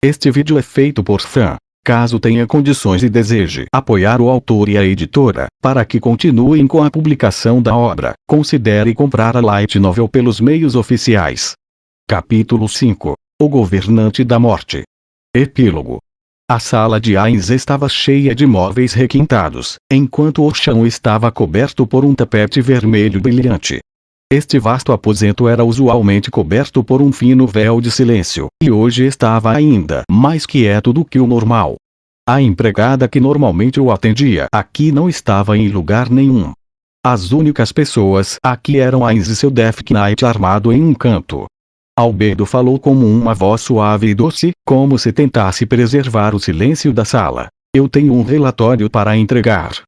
Este vídeo é feito por fã. Caso tenha condições e deseje apoiar o autor e a editora, para que continuem com a publicação da obra, considere comprar a Light Novel pelos meios oficiais. Capítulo 5. O Governante da Morte. Epílogo. A sala de Ainz estava cheia de móveis requintados, enquanto o chão estava coberto por um tapete vermelho brilhante. Este vasto aposento era usualmente coberto por um fino véu de silêncio, e hoje estava ainda mais quieto do que o normal. A empregada que normalmente o atendia aqui não estava em lugar nenhum. As únicas pessoas aqui eram Ainz e seu Death Knight armado em um canto. Albedo falou com uma voz suave e doce, como se tentasse preservar o silêncio da sala. Eu tenho um relatório para entregar.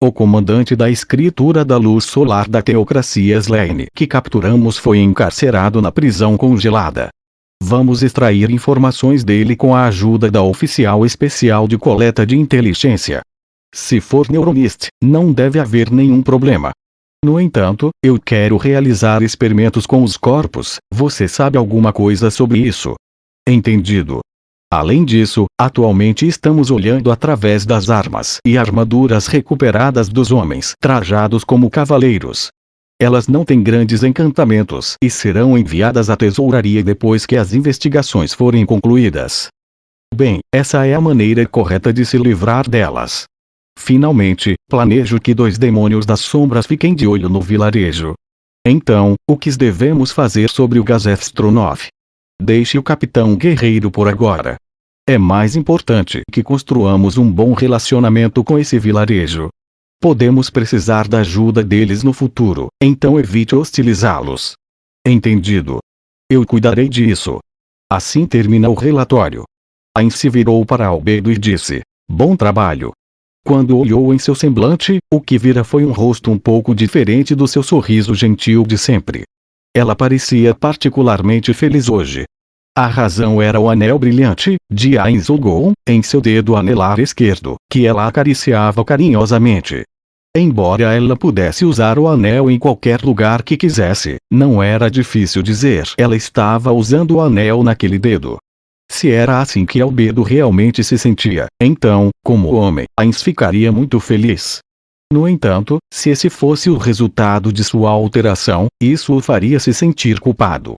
O comandante da escritura da luz solar da teocracia Slane que capturamos foi encarcerado na prisão congelada. Vamos extrair informações dele com a ajuda da oficial especial de coleta de inteligência. Se for Neuronist, não deve haver nenhum problema. No entanto, eu quero realizar experimentos com os corpos. Você sabe alguma coisa sobre isso? Entendido. Além disso, atualmente estamos olhando através das armas e armaduras recuperadas dos homens trajados como cavaleiros. Elas não têm grandes encantamentos e serão enviadas à tesouraria depois que as investigações forem concluídas. Bem, essa é a maneira correta de se livrar delas. Finalmente, planejo que 2 demônios das sombras fiquem de olho no vilarejo. Então, o que devemos fazer sobre o Gazeth Stronov? Deixe o capitão guerreiro por agora. É mais importante que construamos um bom relacionamento com esse vilarejo. Podemos precisar da ajuda deles no futuro, então evite hostilizá-los. Entendido. Eu cuidarei disso. Assim termina o relatório. Ainz se virou para Albedo e disse: bom trabalho. Quando olhou em seu semblante, o que vira foi um rosto um pouco diferente do seu sorriso gentil de sempre. Ela parecia particularmente feliz hoje. A razão era o anel brilhante, de Ainz Ulgon, em seu dedo anelar esquerdo, que ela acariciava carinhosamente. Embora ela pudesse usar o anel em qualquer lugar que quisesse, não era difícil dizer. Ela estava usando o anel naquele dedo. Se era assim que Albedo realmente se sentia, então, como homem, Ainz ficaria muito feliz. No entanto, se esse fosse o resultado de sua alteração, isso o faria se sentir culpado.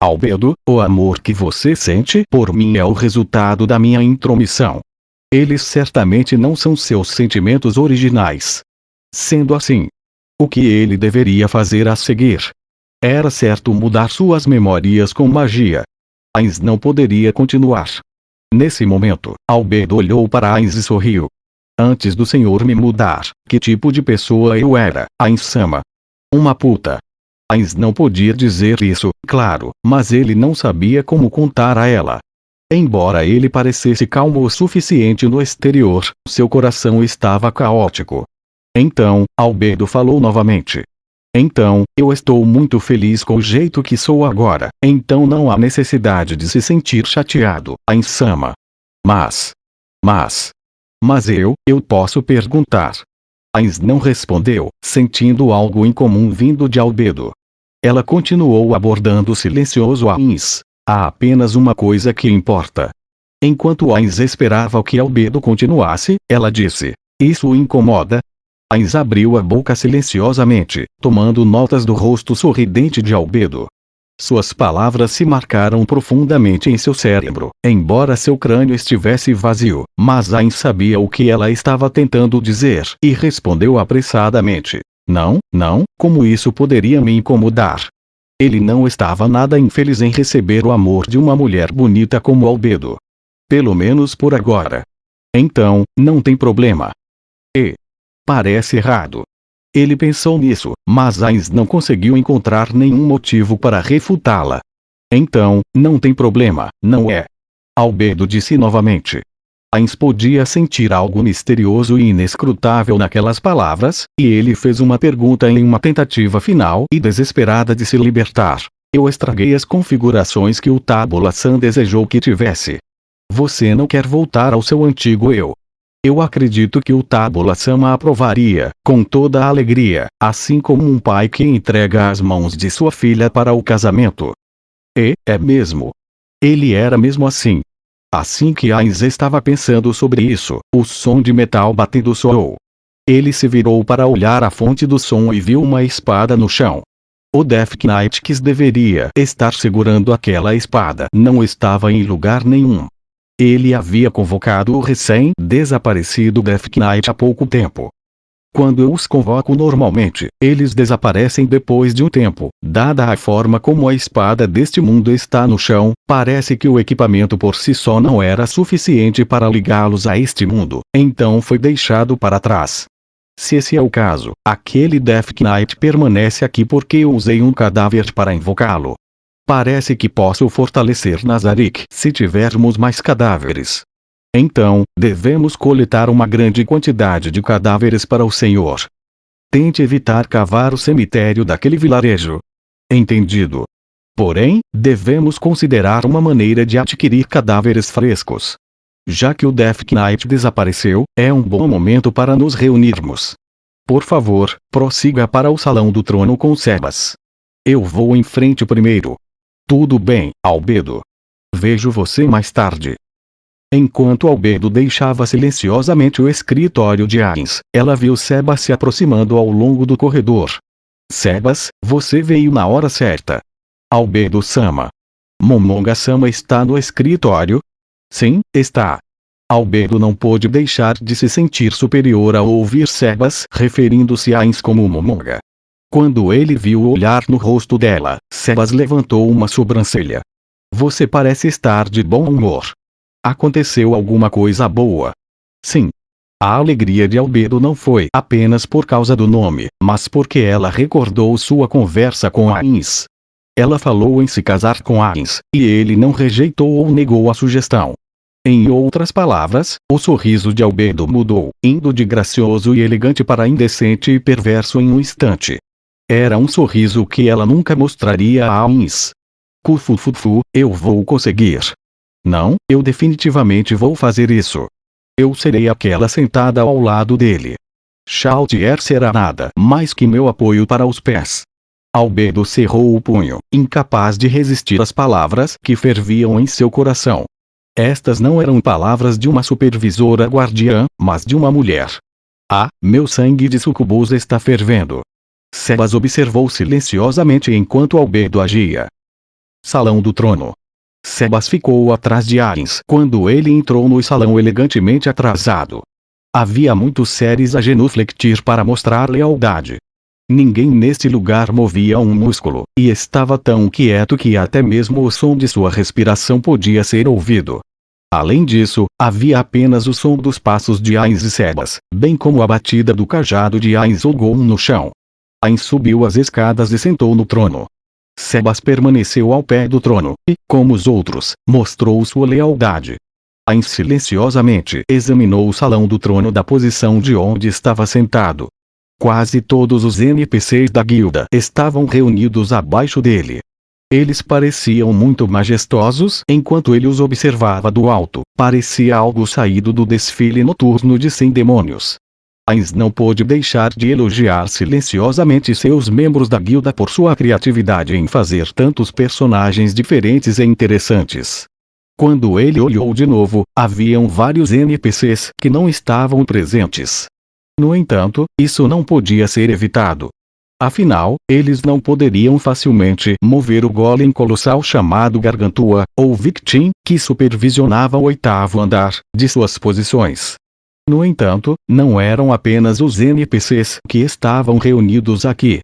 Albedo, o amor que você sente por mim é o resultado da minha intromissão. Eles certamente não são seus sentimentos originais. Sendo assim, o que ele deveria fazer a seguir? Era certo mudar suas memórias com magia. Ainz não poderia continuar. Nesse momento, Albedo olhou para Ainz e sorriu. Antes do senhor me mudar, que tipo de pessoa eu era, Ainz-sama? Uma puta. Ainz não podia dizer isso, claro, mas ele não sabia como contar a ela. Embora ele parecesse calmo o suficiente no exterior, seu coração estava caótico. Então, Albedo falou novamente. Então, eu estou muito feliz com o jeito que sou agora, então não há necessidade de se sentir chateado, Ainz-sama. Mas eu posso perguntar. Ainz não respondeu, sentindo algo incomum vindo de Albedo. Ela continuou abordando silencioso Ainz. Há apenas uma coisa que importa. Enquanto Ainz esperava que Albedo continuasse, ela disse: isso o incomoda? Ainz abriu a boca silenciosamente, tomando notas do rosto sorridente de Albedo. Suas palavras se marcaram profundamente em seu cérebro, embora seu crânio estivesse vazio, mas Ainz sabia o que ela estava tentando dizer, e respondeu apressadamente: não, como isso poderia me incomodar? Ele não estava nada infeliz em receber o amor de uma mulher bonita como Albedo. Pelo menos por agora. Então, não tem problema. Parece errado. Ele pensou nisso, mas Ainz não conseguiu encontrar nenhum motivo para refutá-la. Então, não tem problema, não é? Albedo disse novamente. Ainz podia sentir algo misterioso e inescrutável naquelas palavras, e ele fez uma pergunta em uma tentativa final e desesperada de se libertar. Eu estraguei as configurações que o Tabula San desejou que tivesse. Você não quer voltar ao seu antigo eu. Eu acredito que o Tabula Sama aprovaria, com toda a alegria, assim como um pai que entrega as mãos de sua filha para o casamento. É mesmo. Ele era mesmo assim. Assim que Ainz estava pensando sobre isso, o som de metal batendo soou. Ele se virou para olhar a fonte do som e viu uma espada no chão. O Death Knight que deveria estar segurando aquela espada não estava em lugar nenhum. Ele havia convocado o recém-desaparecido Death Knight há pouco tempo. Quando eu os convoco normalmente, eles desaparecem depois de um tempo. Dada a forma como a espada deste mundo está no chão, parece que o equipamento por si só não era suficiente para ligá-los a este mundo, então foi deixado para trás. Se esse é o caso, aquele Death Knight permanece aqui porque eu usei um cadáver para invocá-lo. Parece que posso fortalecer Nazarick se tivermos mais cadáveres. Então, devemos coletar uma grande quantidade de cadáveres para o Senhor. Tente evitar cavar o cemitério daquele vilarejo. Entendido. Porém, devemos considerar uma maneira de adquirir cadáveres frescos. Já que o Death Knight desapareceu, é um bom momento para nos reunirmos. Por favor, prossiga para o Salão do Trono com Sebas. Eu vou em frente primeiro. Tudo bem, Albedo. Vejo você mais tarde. Enquanto Albedo deixava silenciosamente o escritório de Ainz, ela viu Sebas se aproximando ao longo do corredor. Sebas, você veio na hora certa. Albedo-sama. Momonga-sama está no escritório? Sim, está. Albedo não pôde deixar de se sentir superior ao ouvir Sebas referindo-se a Ainz como Momonga. Quando ele viu o olhar no rosto dela, Sebas levantou uma sobrancelha. Você parece estar de bom humor. Aconteceu alguma coisa boa? Sim. A alegria de Albedo não foi apenas por causa do nome, mas porque ela recordou sua conversa com Ainz. Ela falou em se casar com Ainz, e ele não rejeitou ou negou a sugestão. Em outras palavras, o sorriso de Albedo mudou, indo de gracioso e elegante para indecente e perverso em um instante. Era um sorriso que ela nunca mostraria a Ainz. Cufufufu, eu vou conseguir. Não, eu definitivamente vou fazer isso. Eu serei aquela sentada ao lado dele. Chautier será nada mais que meu apoio para os pés. Albedo cerrou o punho, incapaz de resistir às palavras que ferviam em seu coração. Estas não eram palavras de uma supervisora guardiã, mas de uma mulher. Ah, meu sangue de sucubus está fervendo. Sebas observou silenciosamente enquanto Albedo agia. Salão do Trono. Sebas ficou atrás de Ainz quando ele entrou no salão elegantemente atrasado. Havia muitos seres a genufletir para mostrar lealdade. Ninguém neste lugar movia um músculo, e estava tão quieto que até mesmo o som de sua respiração podia ser ouvido. Além disso, havia apenas o som dos passos de Ainz e Sebas, bem como a batida do cajado de Ainz ou Gon no chão. Ainz subiu as escadas e sentou no trono. Sebas permaneceu ao pé do trono, e, como os outros, mostrou sua lealdade. Ainz silenciosamente examinou o salão do trono da posição de onde estava sentado. Quase todos os NPCs da guilda estavam reunidos abaixo dele. Eles pareciam muito majestosos enquanto ele os observava do alto, parecia algo saído do desfile noturno de 100 demônios. Ainz não pôde deixar de elogiar silenciosamente seus membros da guilda por sua criatividade em fazer tantos personagens diferentes e interessantes. Quando ele olhou de novo, haviam vários NPCs que não estavam presentes. No entanto, isso não podia ser evitado. Afinal, eles não poderiam facilmente mover o golem colossal chamado Gargantua, ou Victim, que supervisionava o 8º andar, de suas posições. No entanto, não eram apenas os NPCs que estavam reunidos aqui.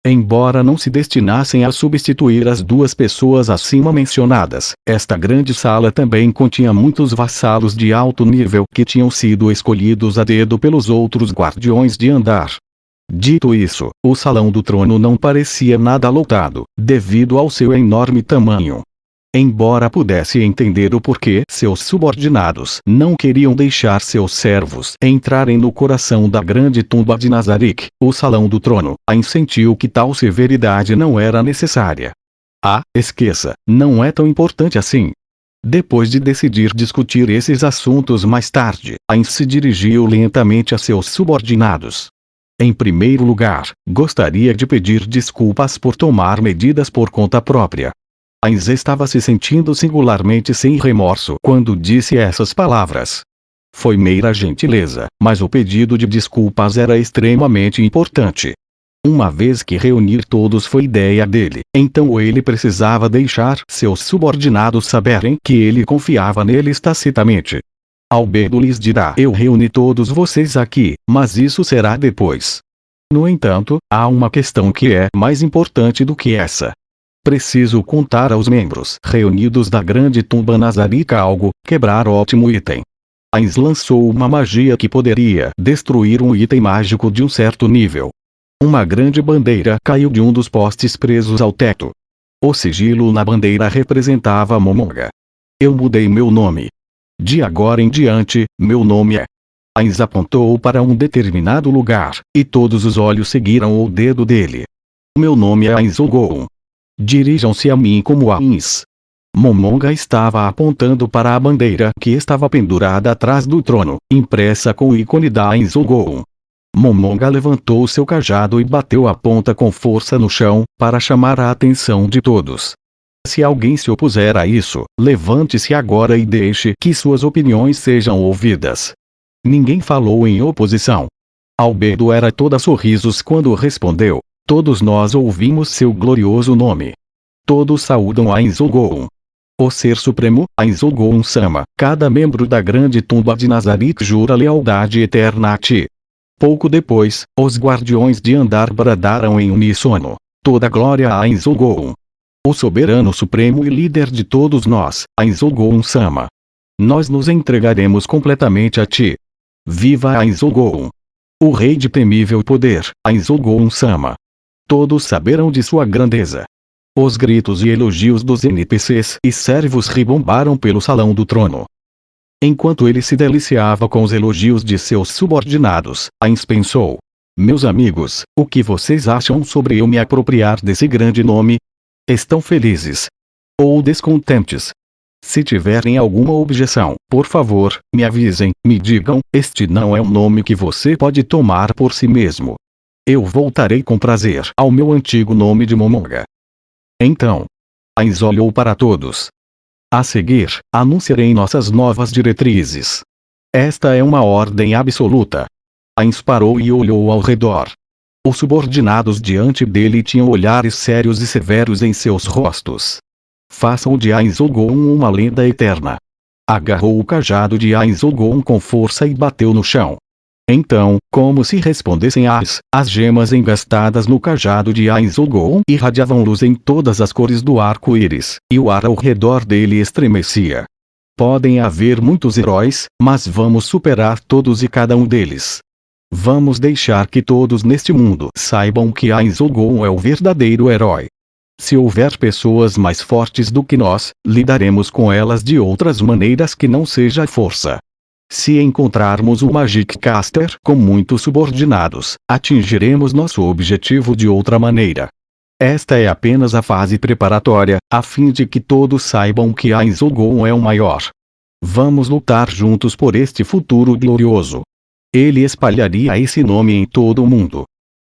Embora não se destinassem a substituir as duas pessoas acima mencionadas, esta grande sala também continha muitos vassalos de alto nível que tinham sido escolhidos a dedo pelos outros guardiões de andar. Dito isso, o Salão do Trono não parecia nada lotado, devido ao seu enorme tamanho. Embora pudesse entender o porquê seus subordinados não queriam deixar seus servos entrarem no coração da grande tumba de Nazarick, o Salão do Trono, Ainz sentiu que tal severidade não era necessária. Ah, esqueça, não é tão importante assim. Depois de decidir discutir esses assuntos mais tarde, Ainz se dirigiu lentamente a seus subordinados. Em primeiro lugar, gostaria de pedir desculpas por tomar medidas por conta própria. Ainz estava se sentindo singularmente sem remorso quando disse essas palavras. Foi mera gentileza, mas o pedido de desculpas era extremamente importante. Uma vez que reunir todos foi ideia dele, então ele precisava deixar seus subordinados saberem que ele confiava neles tacitamente. Albedo lhes dirá: eu reuni todos vocês aqui, mas isso será depois. No entanto, há uma questão que é mais importante do que essa. Preciso contar aos membros reunidos da grande tumba nazarica algo, quebrar ótimo item. Ainz lançou uma magia que poderia destruir um item mágico de um certo nível. Uma grande bandeira caiu de um dos postes presos ao teto. O sigilo na bandeira representava Momonga. Eu mudei meu nome. De agora em diante, meu nome é. Ainz apontou para um determinado lugar, e todos os olhos seguiram o dedo dele. Meu nome é Ainz Ogouon. Dirijam-se a mim como Ainz. Momonga estava apontando para a bandeira que estava pendurada atrás do trono, impressa com o ícone da Ainz Ogouon. Momonga levantou seu cajado e bateu a ponta com força no chão, para chamar a atenção de todos. Se alguém se opuser a isso, levante-se agora e deixe que suas opiniões sejam ouvidas. Ninguém falou em oposição. Albedo era toda sorrisos quando respondeu: todos nós ouvimos seu glorioso nome. Todos saúdam Ainz Ogouon. O Ser Supremo, Ainz Ogouon-sama, cada membro da grande tumba de Nazarick jura lealdade eterna a ti. Pouco depois, os guardiões de Andar bradaram em uníssono: toda glória a Ainz Ogouon. O soberano supremo e líder de todos nós, Ainz Ogouon-sama. Nós nos entregaremos completamente a ti. Viva Ainz Ogouon! O rei de temível poder, Ainz Ogouon-sama. Todos saberão de sua grandeza. Os gritos e elogios dos NPCs e servos ribombaram pelo salão do trono. Enquanto ele se deliciava com os elogios de seus subordinados, Ainz pensou: meus amigos, o que vocês acham sobre eu me apropriar desse grande nome? Estão felizes? Ou descontentes? Se tiverem alguma objeção, por favor, me avisem, me digam: este não é um nome que você pode tomar por si mesmo. Eu voltarei com prazer ao meu antigo nome de Momonga. Então, Ainz olhou para todos. A seguir, anunciarei nossas novas diretrizes. Esta é uma ordem absoluta. Ainz parou e olhou ao redor. Os subordinados diante dele tinham olhares sérios e severos em seus rostos. Façam de Ainz Ogouon uma lenda eterna. Agarrou o cajado de Ainz Ogouon com força e bateu no chão. Então, como se respondessem as gemas engastadas no cajado de Ainz Ogouon irradiavam luz em todas as cores do arco-íris, e o ar ao redor dele estremecia. Podem haver muitos heróis, mas vamos superar todos e cada um deles. Vamos deixar que todos neste mundo saibam que Ainz Ogouon é o verdadeiro herói. Se houver pessoas mais fortes do que nós, lidaremos com elas de outras maneiras que não seja a força. Se encontrarmos um Magic Caster com muitos subordinados, atingiremos nosso objetivo de outra maneira. Esta é apenas a fase preparatória, a fim de que todos saibam que Ainz Ogouon é o maior. Vamos lutar juntos por este futuro glorioso. Ele espalharia esse nome em todo o mundo.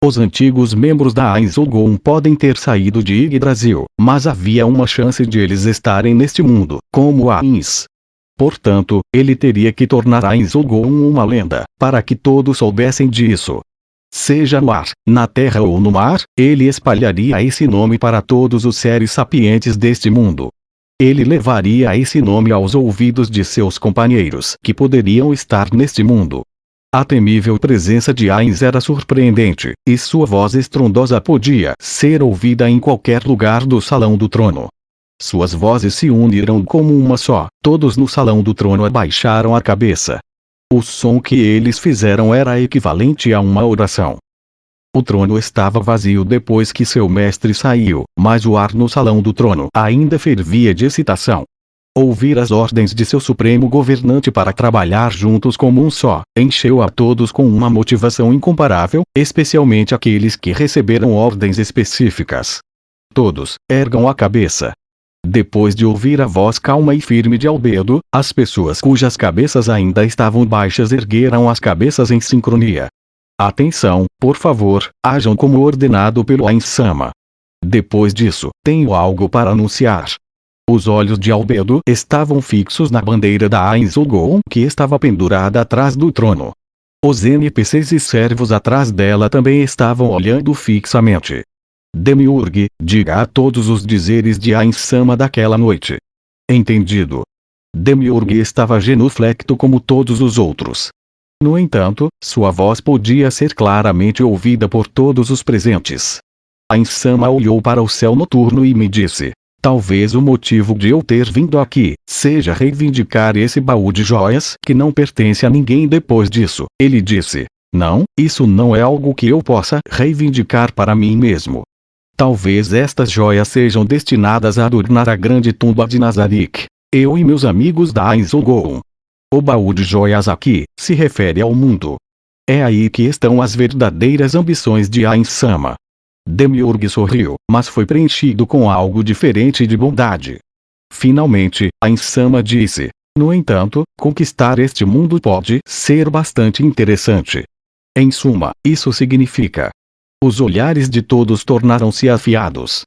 Os antigos membros da Ainz Ogouon podem ter saído de Yggdrasil, mas havia uma chance de eles estarem neste mundo, como Ainz. Portanto, ele teria que tornar Ainz Ogouon uma lenda, para que todos soubessem disso. Seja no ar, na terra ou no mar, ele espalharia esse nome para todos os seres sapientes deste mundo. Ele levaria esse nome aos ouvidos de seus companheiros que poderiam estar neste mundo. A temível presença de Ainz era surpreendente, e sua voz estrondosa podia ser ouvida em qualquer lugar do Salão do Trono. Suas vozes se uniram como uma só, todos no Salão do Trono abaixaram a cabeça. O som que eles fizeram era equivalente a uma oração. O trono estava vazio depois que seu mestre saiu, mas o ar no Salão do Trono ainda fervia de excitação. Ouvir as ordens de seu supremo governante para trabalhar juntos como um só, encheu a todos com uma motivação incomparável, especialmente aqueles que receberam ordens específicas. Todos ergam a cabeça. Depois de ouvir a voz calma e firme de Albedo, as pessoas cujas cabeças ainda estavam baixas ergueram as cabeças em sincronia. Atenção, por favor, ajam como ordenado pelo Ainz-sama. Depois disso, tenho algo para anunciar. Os olhos de Albedo estavam fixos na bandeira da Ainzogon que estava pendurada atrás do trono. Os NPCs e servos atrás dela também estavam olhando fixamente. Demiurge, diga a todos os dizeres de Ainsama daquela noite. Entendido. Demiurge estava genuflecto como todos os outros. No entanto, sua voz podia ser claramente ouvida por todos os presentes. Ainsama olhou para o céu noturno e me disse: talvez o motivo de eu ter vindo aqui seja reivindicar esse baú de joias que não pertence a ninguém depois disso. Ele disse: não, isso não é algo que eu possa reivindicar para mim mesmo. Talvez estas joias sejam destinadas a adornar a grande tumba de Nazarick, eu e meus amigos da Ainzogon. O baú de joias aqui se refere ao mundo. É aí que estão as verdadeiras ambições de Ainsama. Demiurge sorriu, mas foi preenchido com algo diferente de bondade. Finalmente, Ainsama disse: no entanto, conquistar este mundo pode ser bastante interessante. Em suma, isso significa. Os olhares de todos tornaram-se afiados.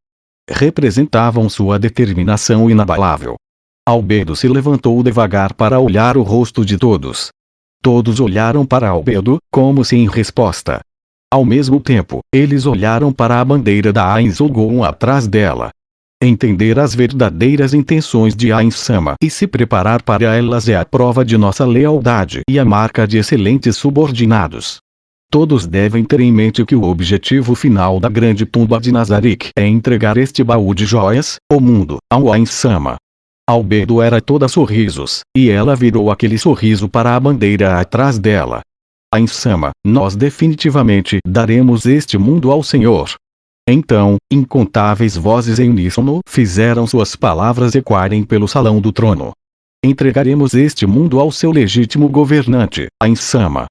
Representavam sua determinação inabalável. Albedo se levantou devagar para olhar o rosto de todos. Todos olharam para Albedo, como se em resposta. Ao mesmo tempo, eles olharam para a bandeira da Ainzogon atrás dela. Entender as verdadeiras intenções de Ainsama e se preparar para elas é a prova de nossa lealdade e a marca de excelentes subordinados. Todos devem ter em mente que o objetivo final da grande tumba de Nazarick é entregar este baú de joias, o mundo, ao Ainsama. Albedo era toda sorrisos, e ela virou aquele sorriso para a bandeira atrás dela. Ainsama, nós definitivamente daremos este mundo ao Senhor. Então, incontáveis vozes em uníssono fizeram suas palavras ecoarem pelo salão do trono. Entregaremos este mundo ao seu legítimo governante, Ainsama.